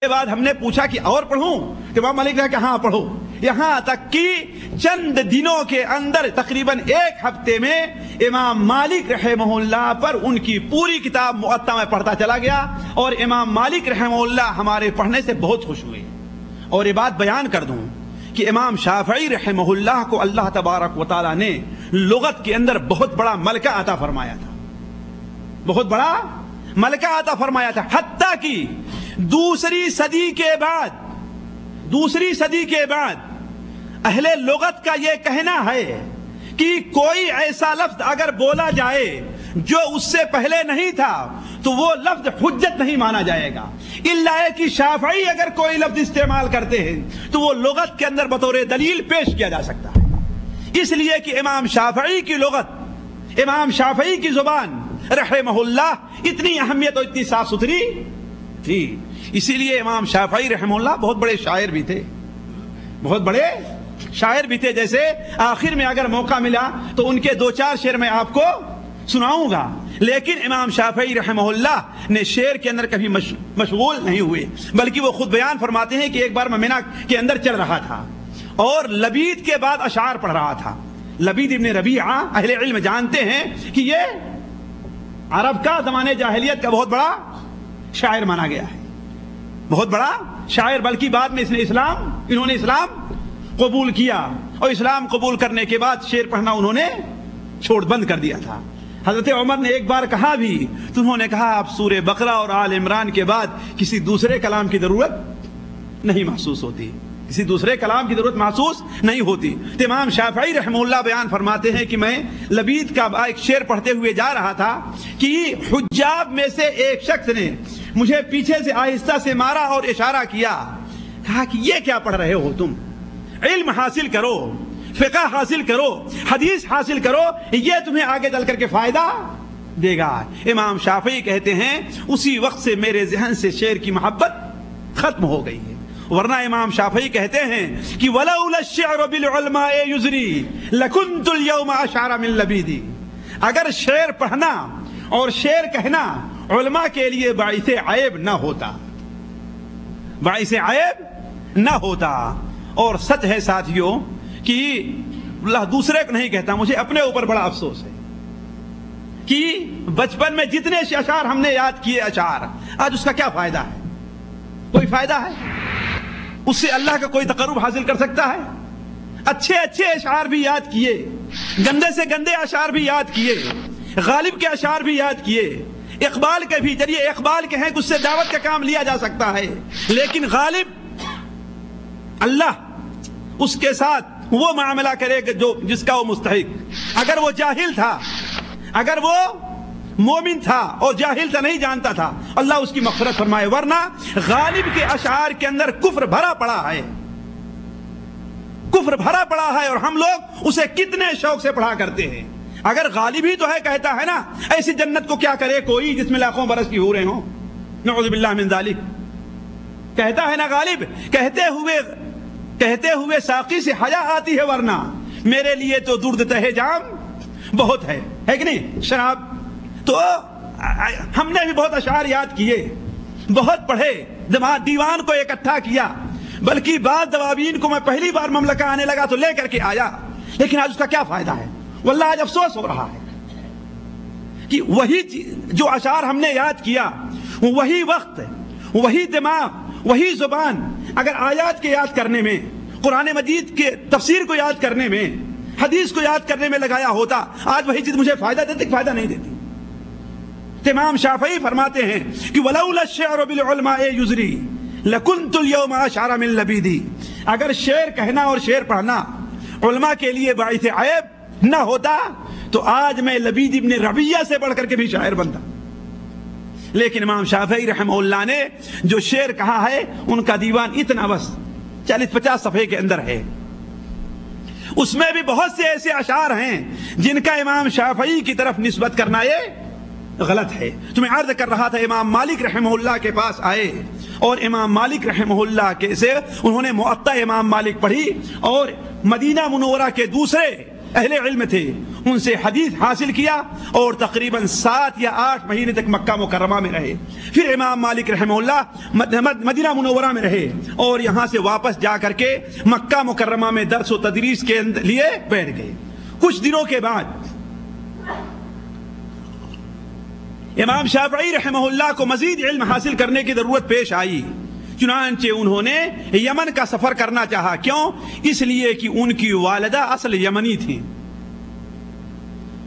کے بعد ہم نے پوچھا کہ اور پڑھوں؟ کہ امام مالک نے کہا ہاں پڑھو، یہاں تک کہ چند دنوں کے اندر تقریباً ایک ہفتے میں امام مالک رحمہ اللہ پر ان کی پوری کتاب موطا میں پڑھتا چلا گیا، اور امام مالک رحمہ اللہ ہمارے پڑھنے سے بہت خوش ہوئے۔ اور یہ بات بیان کر دوں کہ امام شافعی رحمہ اللہ کو اللہ تبارک و تعالی نے لغت کے اندر بہت بڑا ملکہ عطا فرمایا تھا، بہت بڑا ملکہ عطا فرمایا تھا، حتیٰ کہ دوسری صدی کے بعد اہل لغت کا یہ کہنا ہے کہ کوئی ایسا لفظ اگر بولا جائے جو اس سے پہلے نہیں تھا تو وہ لفظ حجت نہیں مانا جائے گا، الا کہ شافعی اگر کوئی لفظ استعمال کرتے ہیں تو وہ لغت کے اندر بطور دلیل پیش کیا جا سکتا ہے، اس لیے کہ امام شافعی کی لغت، امام شافعی کی زبان رحمہ اللہ اتنی اہمیت اور اتنی صاف ستھری تھی۔ اسی لیے امام شافعی رحمہ اللہ بہت بڑے شاعر بھی تھے، بہت بڑے شاعر بھی تھے۔ جیسے آخر میں اگر موقع ملا تو ان کے دو چار شعر میں آپ کو سناؤں گا، لیکن امام شافعی رحمہ اللہ نے شعر کے اندر کبھی مشغول نہیں ہوئے، بلکہ وہ خود بیان فرماتے ہیں کہ ایک بار میں مینا کے اندر چل رہا تھا اور لبید کے بعد اشعار پڑھ رہا تھا۔ لبید ابن ربیعہ اہل علم جانتے ہیں کہ یہ عرب کا زمانے جاہلیت کا بہت بڑا شاعر مانا گیا ہے، بہت بڑا شاعر، بلکہ بعد میں انہوں نے اسلام قبول کیا، اور اسلام قبول کرنے کے بعد شعر پڑھنا انہوں نے چھوڑ بند کر دیا تھا۔ حضرت عمر نے ایک بار کہا بھی تو انہوں نے کہا اب سورہ بقرہ اور آل عمران کے بعد کسی دوسرے کلام کی ضرورت نہیں محسوس ہوتی، کسی دوسرے کلام کی ضرورت محسوس نہیں ہوتی۔ تو امام شافعی رحمہ اللہ بیان فرماتے ہیں کہ میں لبید کا ایک شعر پڑھتے ہوئے جا رہا تھا کہ حجاب میں سے ایک شخص نے مجھے پیچھے سے آہستہ سے مارا اور اشارہ کیا، کہا کہ یہ کیا پڑھ رہے ہو تم؟ علم حاصل کرو، فقہ حاصل کرو، حدیث حاصل کرو، یہ تمہیں آگے چل کر کے فائدہ دے گا۔ امام شافعی کہتے ہیں اسی وقت سے میرے ذہن سے شعر کی محبت ختم ہو گئی ہے، ورنہ امام شافعی کہتے ہیں کہ وَلَوْلَا الشِّعْرُ بِالْعُلْمَاءِ يُزْرِي لَكُنْتُ الْيَوْمَ أَشْعَرَ مِنْ لَبِيدِ۔ اگر شعر پڑھنا اور شعر کہنا علماء کے لیے باعث عیب نہ ہوتا، باعث عیب نہ ہوتا۔ اور سچ ہے ساتھیوں کہ اللہ دوسرے کو نہیں کہتا، مجھے اپنے اوپر بڑا افسوس ہے کہ بچپن میں جتنے اشعار ہم نے یاد کیے اشعار، آج اس کا کیا فائدہ ہے؟ کوئی فائدہ ہے؟ اس سے اللہ کا کوئی تقرب حاصل کر سکتا ہے؟ اچھے اشعار بھی یاد کیے، گندے سے گندے اشعار بھی یاد کیے، غالب کے اشعار بھی یاد کیے، اقبال کے بھی ذریعے اقبال کے ہیں کہ اس سے دعوت کا کام لیا جا سکتا ہے، لیکن غالب اللہ اس کے ساتھ وہ معاملہ کرے گا جس کا وہ مستحق۔ اگر وہ جاہل تھا، اگر وہ مومن تھا اور جاہل تھا، نہیں جانتا تھا، اللہ اس کی مغفرت فرمائے، ورنہ غالب کے اشعار کے اندر کفر بھرا پڑا ہے، کفر بھرا پڑا ہے، اور ہم لوگ اسے کتنے شوق سے پڑھا کرتے ہیں۔ اگر غالب ہی تو ہے، کہتا ہے نا ایسی جنت کو کیا کرے کوئی جس میں لاکھوں برس کی حوریں ہوں، نعوذ باللہ من ذالک، کہتا ہے نا غالب، کہتے ہوئے ساقی سے حیا آتی ہے، ورنہ میرے لیے تو درد تہ جام بہت ہے کہ نہیں؟ شراب۔ تو ہم نے بھی بہت اشعار یاد کیے، بہت پڑھے، دیوان کو اکٹھا کیا، بلکہ بعض دوابین کو میں پہلی بار مملکہ آنے لگا تو لے کر کے آیا، لیکن آج اس کا کیا فائدہ ہے؟ واللہ آج افسوس ہو رہا ہے کہ وہی جو اشعار ہم نے یاد کیا، وہی وقت، وہی دماغ، وہی زبان اگر آیات کے یاد کرنے میں، قرآن مجید کے تفسیر کو یاد کرنے میں، حدیث کو یاد کرنے میں لگایا ہوتا، آج وہی چیز مجھے فائدہ دیتی کہ فائدہ نہیں دیتی۔ امام شافعی فرماتے ہیں کہ وَلَوْلَا الشِّعْرُ بِالْعُلْمَاءِ يُزْرِي لَكُنْتُ الْيَوْمَ أَشْعَرَ مِنْ لَبِيدِ۔ اگر شعر کہنا اور شعر پڑھنا علماء کے لیے باعث عیب نہ ہوتا تو آج میں لبید ابن ربیعہ سے بڑھ کر کے بھی شاعر بنتا۔ لیکن امام شافعی رحمہ اللہ نے جو شعر کہا ہے ان کا دیوان اتنا بس 40-50 صفحے کے اندر ہے، اس میں بھی بہت سے ایسے اشعار ہیں جن کا امام شافعی کی طرف نسبت کرنا یہ غلط ہے۔ تو میں عرض کر رہا تھا امام مالک رحمہ اللہ کے پاس آئے اور امام مالک رحمہ اللہ کے سے انہوں نے موطا امام مالک پڑھی، اور مدینہ منورہ کے دوسرے اہل علم تھے ان سے حدیث حاصل کیا اور تقریباً 7 یا 8 مہینے تک مکہ مکرمہ میں رہے. پھر امام مالک رحمہ اللہ مدینہ منورہ میں رہے اور یہاں سے واپس جا کر کے مکہ مکرمہ میں درس و تدریس کے لیے بیٹھ گئے. کچھ دنوں کے بعد امام شافعی رحمہ اللہ کو مزید علم حاصل کرنے کی ضرورت پیش آئی. چنانچہ انہوں نے یمن کا سفر کرنا چاہا. کیوں؟ اس لیے کہ ان کی والدہ اصل یمنی تھی،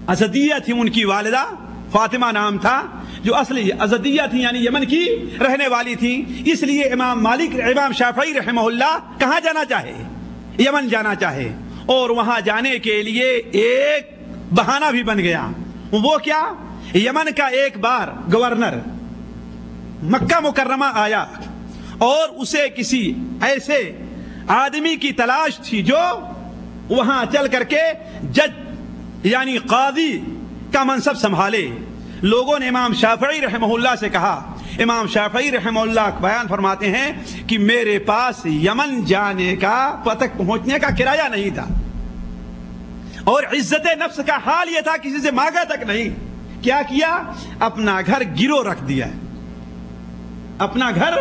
ازدیہ تھی. ان کی والدہ فاطمہ نام تھا جو اصل ازدیہ تھی، یعنی یمن کی رہنے والی تھی. اس لیے امام شافعی رحمہ اللہ کہاں جانا چاہے؟ یمن جانا چاہے. اور وہاں جانے کے لیے ایک بہانہ بھی بن گیا. وہ کیا؟ یمن کا ایک بار گورنر مکہ مکرمہ آیا اور اسے کسی ایسے آدمی کی تلاش تھی جو وہاں چل کر کے جج یعنی قاضی کا منصب سنبھالے. لوگوں نے امام شافعی رحمہ اللہ سے کہا. امام شافعی رحمہ اللہ بیان فرماتے ہیں کہ میرے پاس یمن جانے کا تک پہنچنے کا کرایہ نہیں تھا اور عزت نفس کا حال یہ تھا کسی سے مانگا تک نہیں. کیا کیا؟ اپنا گھر گرو رکھ دیا، اپنا گھر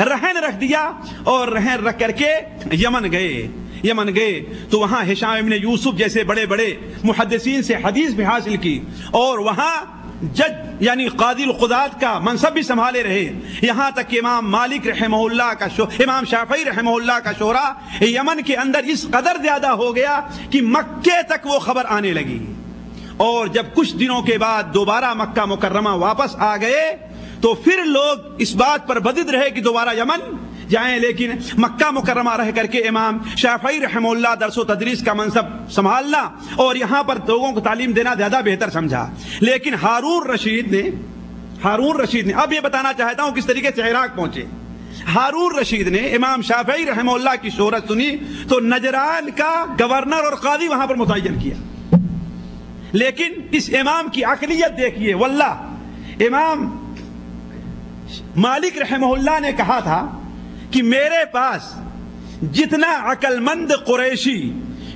رہن رکھ دیا اور رہن رکھ کر کے یمن گئے تو وہاں ہشام ابن یوسف جیسے بڑے بڑے محدثین سے حدیث بھی حاصل کی اور وہاں جج یعنی قاضی القضات کا منصب بھی سنبھالے رہے. یہاں تک کہ امام شافعی رحمہ اللہ کا شہرہ یمن کے اندر اس قدر زیادہ ہو گیا کہ مکے تک وہ خبر آنے لگی. اور جب کچھ دنوں کے بعد دوبارہ مکہ مکرمہ واپس آ گئے تو پھر لوگ اس بات پر بدد رہے کہ دوبارہ یمن جائیں، لیکن مکہ مکرمہ رہ کر کے امام شافعی رحمہ اللہ درس و تدریس کا منصب سنبھالنا اور یہاں پر لوگوں کو تعلیم دینا زیادہ بہتر سمجھا. لیکن ہارون رشید نے اب یہ بتانا چاہتا ہوں کس طریقے سے عراق پہنچے. ہارون رشید نے امام شافعی رحمہ اللہ کی شہرت سنی تو نجران کا گورنر اور قاضی وہاں پر متعین کیا. لیکن اس امام کی عقلیت دیکھیے. واللہ امام مالک رحمہ اللہ نے کہا تھا کہ میرے پاس جتنا عقل مند قریشی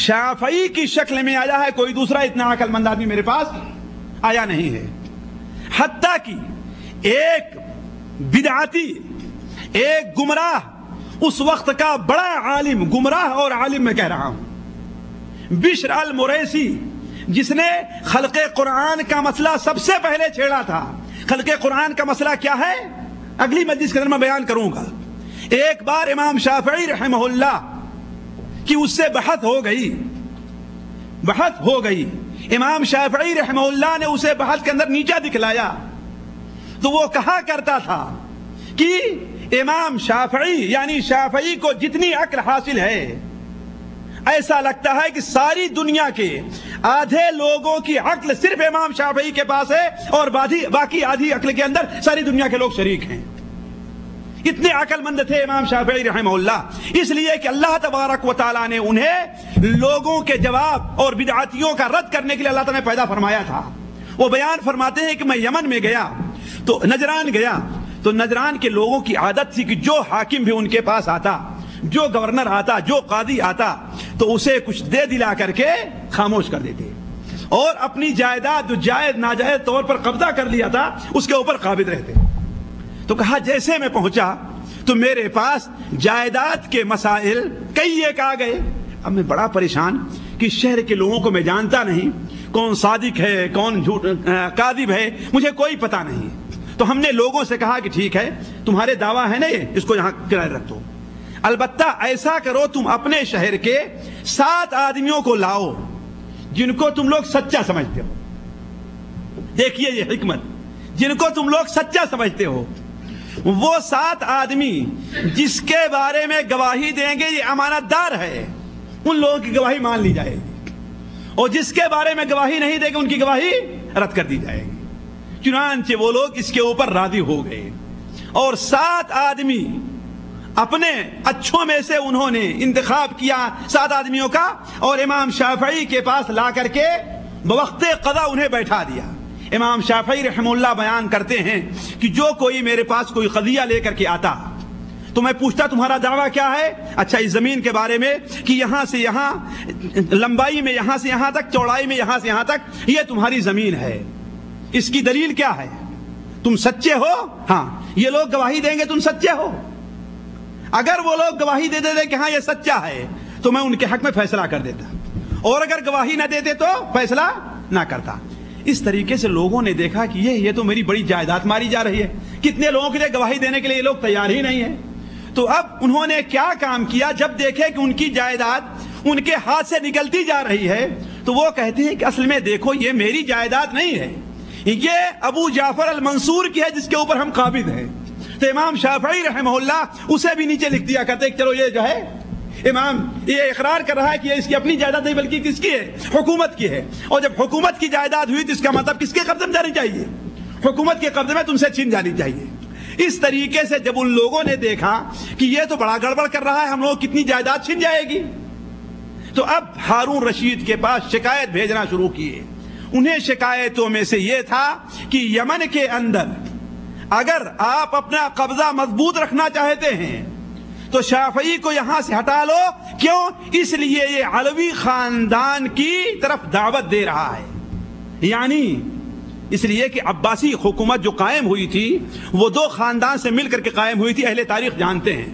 شافعی کی شکل میں آیا ہے کوئی دوسرا اتنا عقل مند آدمی میرے پاس آیا نہیں ہے. حتیٰ کہ ایک بدعتی، ایک گمراہ، اس وقت کا بڑا عالم، گمراہ اور عالم میں کہہ رہا ہوں، بشر المریسی، جس نے خلق قرآن کا مسئلہ سب سے پہلے چھیڑا تھا. خلق قرآن کا مسئلہ کیا ہے اگلی مجلس کے اندر میں بیان کروں گا. ایک بار امام شافعی رحمہ اللہ کی اس سے بحث ہو گئی. امام شافعی رحمہ اللہ نے اسے بحث کے اندر نیچا دکھلایا تو وہ کہا کرتا تھا کہ امام شافعی یعنی شافعی کو جتنی عقل حاصل ہے ایسا لگتا ہے کہ ساری دنیا کے آدھے لوگوں کی عقل صرف امام شافعی کے پاس ہے اور باقی آدھی عقل کے اندر ساری دنیا کے لوگ شریک ہیں. اتنے عقل مند تھے امام شافعی رحمہ اللہ. اس لیے کہ اللہ تبارک و تعالیٰ نے انہیں لوگوں کے جواب اور بدعاتیوں کا رد کرنے کے لیے اللہ تعالیٰ نے پیدا فرمایا تھا. وہ بیان فرماتے ہیں کہ میں یمن میں گیا تو نجران کے لوگوں کی عادت تھی کہ جو حاکم بھی ان کے پاس آتا، جو گورنر آتا، جو قاضی آتا تو اسے کچھ دے دلا کر کے خاموش کر دیتے اور اپنی جائیداد جو جائز ناجائز طور پر قبضہ کر لیا تھا اس کے اوپر قابض رہتے. تو کہا جیسے میں پہنچا تو میرے پاس جائیداد کے مسائل کئی ایک آ گئے. اب میں بڑا پریشان کہ شہر کے لوگوں کو میں جانتا نہیں، کون صادق ہے کون جھوٹ کاذب ہے مجھے کوئی پتہ نہیں. تو ہم نے لوگوں سے کہا کہ ٹھیک ہے تمہارے دعویٰ ہے نا یہ، اس کو یہاں کرائے رکھ دو، البتہ ایسا کرو تم اپنے شہر کے 7 آدمیوں کو لاؤ جن کو تم لوگ سچا سمجھتے ہو. دیکھیے یہ حکمت، جن کو تم لوگ سچا سمجھتے ہو وہ 7 آدمی جس کے بارے میں گواہی دیں گے یہ امانت دار ہے، ان لوگوں کی گواہی مان لی جائے گی، اور جس کے بارے میں گواہی نہیں دیں گے ان کی گواہی رد کر دی جائے گی. چنانچہ وہ لوگ اس کے اوپر راضی ہو گئے اور 7 آدمی اپنے اچھوں میں سے انہوں نے انتخاب کیا 7 آدمیوں کا اور امام شافعی کے پاس لا کر کے بوقت قضا انہیں بیٹھا دیا. امام شافعی رحمہ اللہ بیان کرتے ہیں کہ جو کوئی میرے پاس کوئی قضیہ لے کر کے آتا تو میں پوچھتا تمہارا دعویٰ کیا ہے؟ اچھا اس زمین کے بارے میں کہ یہاں سے یہاں لمبائی میں یہاں سے یہاں تک، چوڑائی میں یہاں سے یہاں تک یہ تمہاری زمین ہے، اس کی دلیل کیا ہے؟ تم سچے ہو؟ ہاں یہ لوگ گواہی دیں گے تم سچے ہو؟ اگر وہ لوگ گواہی دے دیتے کہ ہاں یہ سچا ہے تو میں ان کے حق میں فیصلہ کر دیتا، اور اگر گواہی نہ دیتے تو فیصلہ نہ کرتا۔ اس طریقے سے لوگوں نے دیکھا کہ یہ تو میری بڑی جائیداد ماری جا رہی ہے، کتنے لوگوں کے لیے گواہی دینے کے لیے یہ لوگ تیار ہی نہیں ہیں۔ تو اب انہوں نے کیا کام کیا؟ جب دیکھے کہ ان کی جائیداد ان کے ہاتھ سے نکلتی جا رہی ہے تو وہ کہتے ہیں کہ اصل میں دیکھو یہ میری جائیداد نہیں ہے، یہ ابو جعفر المنصور کی ہے جس کے اوپر ہم قابض ہیں۔ تو امام شافعی رحمہ اللہ اسے بھی نیچے لکھ دیا کرتے کہ چلو یہ جو ہے امام یہ اقرار کر رہا ہے کہ یہ اس کی اپنی جائیداد نہیں بلکہ کس کی ہے؟ حکومت کی ہے، اور جب حکومت کی جائیداد ہوئی تو اس کا مطلب کس کے قبضے میں جانی چاہیے؟ حکومت کے قبضے میں تم سے چھین جانی چاہیے۔ اس طریقے سے جب ان لوگوں نے دیکھا کہ یہ تو بڑا گڑبڑ کر رہا ہے، ہم لوگ کتنی جائیداد چھن جائے گی، تو اب ہارون رشید کے پاس شکایت بھیجنا شروع کیے۔ انہیں شکایتوں میں سے یہ تھا کہ یمن کے اندر اگر آپ اپنا قبضہ مضبوط رکھنا چاہتے ہیں تو شافعی کو یہاں سے ہٹا لو۔ کیوں؟ اس لیے یہ علوی خاندان کی طرف دعوت دے رہا ہے، یعنی اس لیے کہ عباسی حکومت جو قائم ہوئی تھی وہ دو خاندان سے مل کر کے قائم ہوئی تھی، اہل تاریخ جانتے ہیں،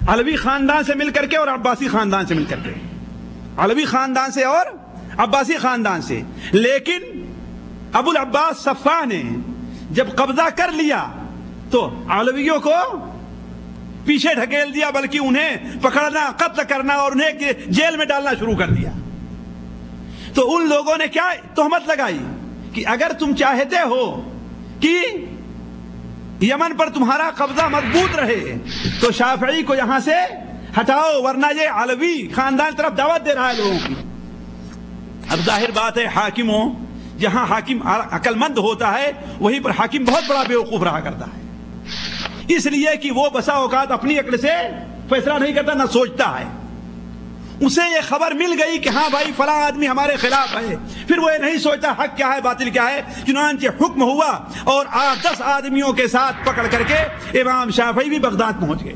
علوی خاندان سے مل کر کے اور عباسی خاندان سے مل کر کے، علوی خاندان سے اور عباسی خاندان سے۔ لیکن ابو العباس صفا نے جب قبضہ کر لیا تو علویوں کو پیچھے ڈھکیل دیا، بلکہ انہیں پکڑنا، قتل کرنا اور انہیں جیل میں ڈالنا شروع کر دیا۔ تو ان لوگوں نے کیا تہمت لگائی کہ اگر تم چاہتے ہو کہ یمن پر تمہارا قبضہ مضبوط رہے تو شافعی کو یہاں سے ہٹاؤ، ورنہ یہ علوی خاندان طرف دعوت دے رہا ہے لوگوں کی۔ اب ظاہر بات ہے حاکموں، جہاں حاکم عقل مند ہوتا ہے وہیں پر حاکم بہت بڑا بیوقوف رہا کرتا ہے، اس لیے کہ وہ بسا اوقات اپنی عقل سے فیصلہ نہیں کرتا، نہ سوچتا ہے۔ اسے یہ خبر مل گئی کہ ہاں بھائی فلاں آدمی ہمارے خلاف ہے، پھر وہ یہ نہیں سوچتا حق کیا ہے باطل کیا ہے، چنانچہ حکم ہوا اور 8-10 آدمیوں کے ساتھ پکڑ کر کے امام شافعی بھی بغداد پہنچ گئے۔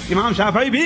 امام شافعی بھی